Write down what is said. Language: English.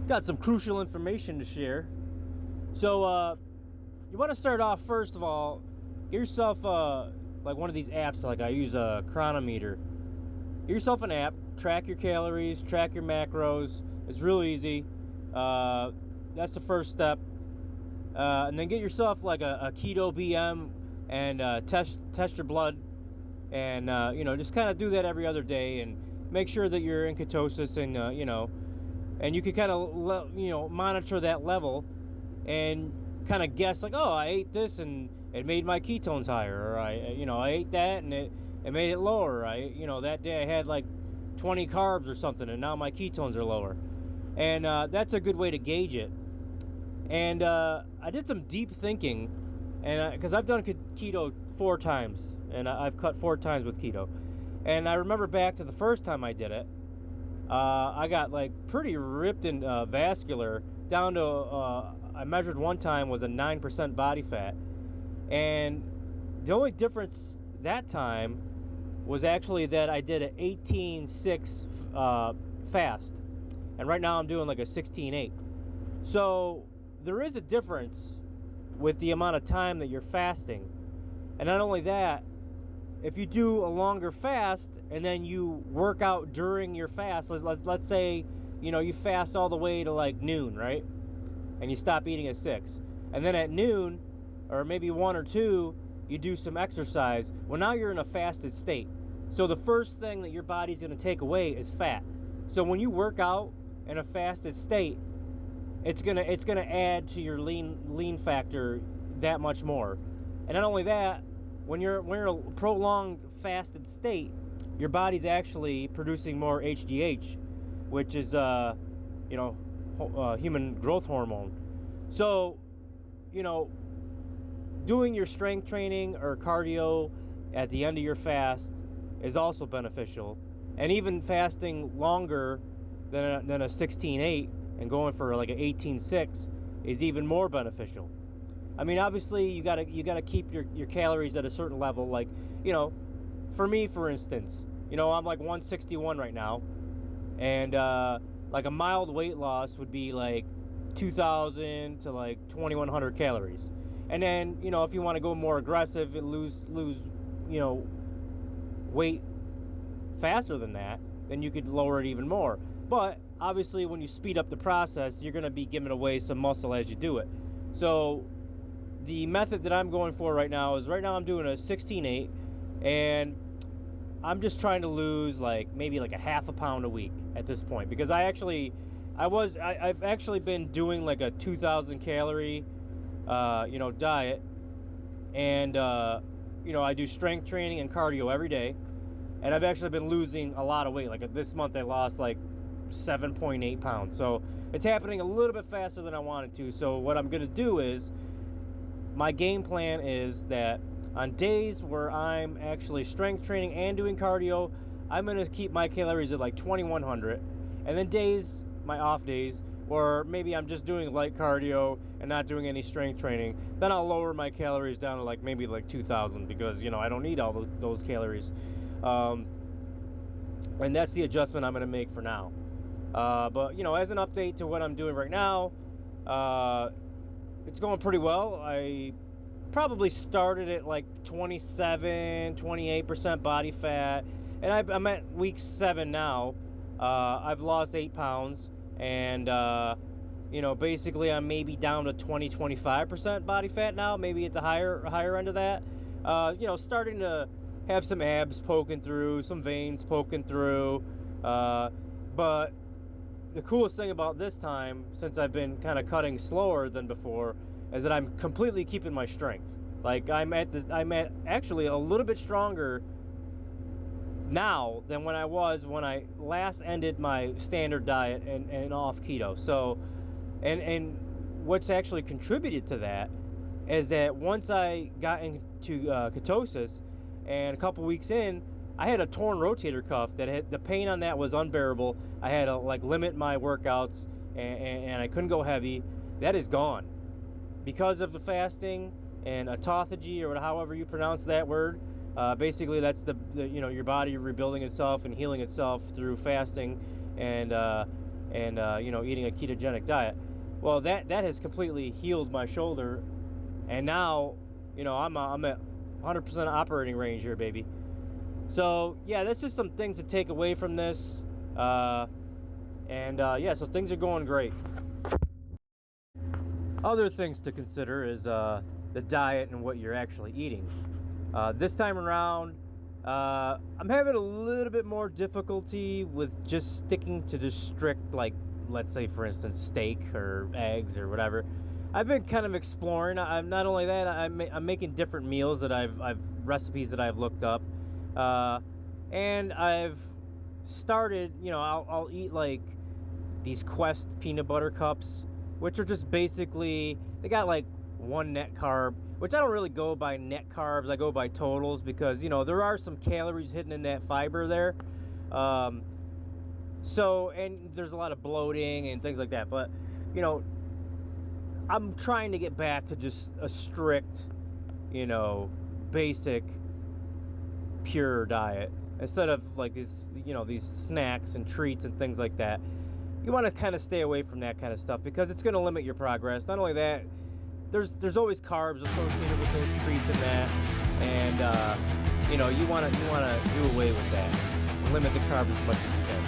got some crucial information to share. So, you want to start off, first of all, get yourself like one of these apps. Like I use a Chronometer. Get yourself an app, track your calories, track your macros. It's real easy. That's the first step. And then get yourself like a Keto BM and test your blood, and just kind of do that every other day, and make sure that you're in ketosis, and and you can kind of monitor that level, and kind of guess like, oh, I ate this and it made my ketones higher, or I ate that and it made it lower. That day I had like 20 carbs or something, and now my ketones are lower, and that's a good way to gauge it. And I did some deep thinking, and because I've done keto 4 times, and I've cut 4 times with keto, and I remember back to the first time I did it, I got like pretty ripped and vascular, down to I measured one time was a 9% body fat, and the only difference that time was actually that I did an 18-6 fast, and right now I'm doing like a 16-8. So there is a difference with the amount of time that you're fasting. And not only that, if you do a longer fast and then you work out during your fast, let's say you fast all the way to like noon, right? And you stop eating at 6. And then at noon, or maybe 1 or 2, you do some exercise. Well, now you're in a fasted state. So the first thing that your body's going to take away is fat. So when you work out in a fasted state, it's gonna add to your lean factor that much more. And not only that, when you're in a prolonged fasted state, your body's actually producing more HGH, which is human growth hormone. So doing your strength training or cardio at the end of your fast is also beneficial, and even fasting longer than a 16-8 and going for like an 18-6 is even more beneficial. I mean, obviously you gotta keep your calories at a certain level. Like, for me, for instance, I'm like 161 right now, and like a mild weight loss would be like 2,000 to like 2,100 calories. And then if you want to go more aggressive and lose weight faster than that, then you could lower it even more. But obviously, when you speed up the process, you're going to be giving away some muscle as you do it. So the method that I'm going for right now I'm doing a 16-8, and I'm just trying to lose maybe a half a pound a week at this point, because I've actually been doing like a 2,000 calorie diet, and I do strength training and cardio every day, and I've actually been losing a lot of weight. Like this month I lost like 7.8 pounds. So it's happening a little bit faster than I wanted to. So what I'm going to do is, my game plan is that on days where I'm actually strength training and doing cardio, I'm going to keep my calories at like 2,100. And then my off days, or maybe I'm just doing light cardio and not doing any strength training, then I'll lower my calories down to maybe 2,000, because I don't need all those calories. And that's the adjustment I'm going to make for now. But as an update to what I'm doing right now, it's going pretty well. I probably started at 27-28% body fat, and I'm at week 7 now. I've lost 8 pounds, and basically I'm maybe down to 20-25% body fat now, maybe at the higher end of that. Starting to have some abs poking through, some veins poking through, but the coolest thing about this time, since I've been kind of cutting slower than before, is that I'm completely keeping my strength. Like I'm at actually a little bit stronger now than when I was when I last ended my standard diet and off keto. So, and what's actually contributed to that is that once I got into ketosis, and a couple weeks in, I had a torn rotator cuff the pain on that was unbearable. I had to limit my workouts, and I couldn't go heavy. That is gone because of the fasting and autophagy, or however you pronounce that word. Basically, that's the your body rebuilding itself and healing itself through fasting, and and eating a ketogenic diet. Well, that has completely healed my shoulder, and now I'm at 100% operating range here, baby. So yeah, that's just some things to take away from this, so things are going great. Other things to consider is the diet and what you're actually eating. This time around, I'm having a little bit more difficulty with just sticking to just strict, like, let's say for instance steak or eggs or whatever. I've been kind of exploring. I'm not only that, I'm making different meals that I've recipes that I've looked up, and I've started. I'll eat like these Quest peanut butter cups, which are just basically, they got like one net carb, which I don't really go by net carbs. I go by totals because there are some calories hidden in that fiber there. So, and there's a lot of bloating and things like that, but I'm trying to get back to just a strict, basic, pure diet instead of like these snacks and treats and things like that. You want to kind of stay away from that kind of stuff because it's going to limit your progress. Not only that, there's always carbs associated with those treats and that, and you want to do away with that. Limit the carbs as much as you can.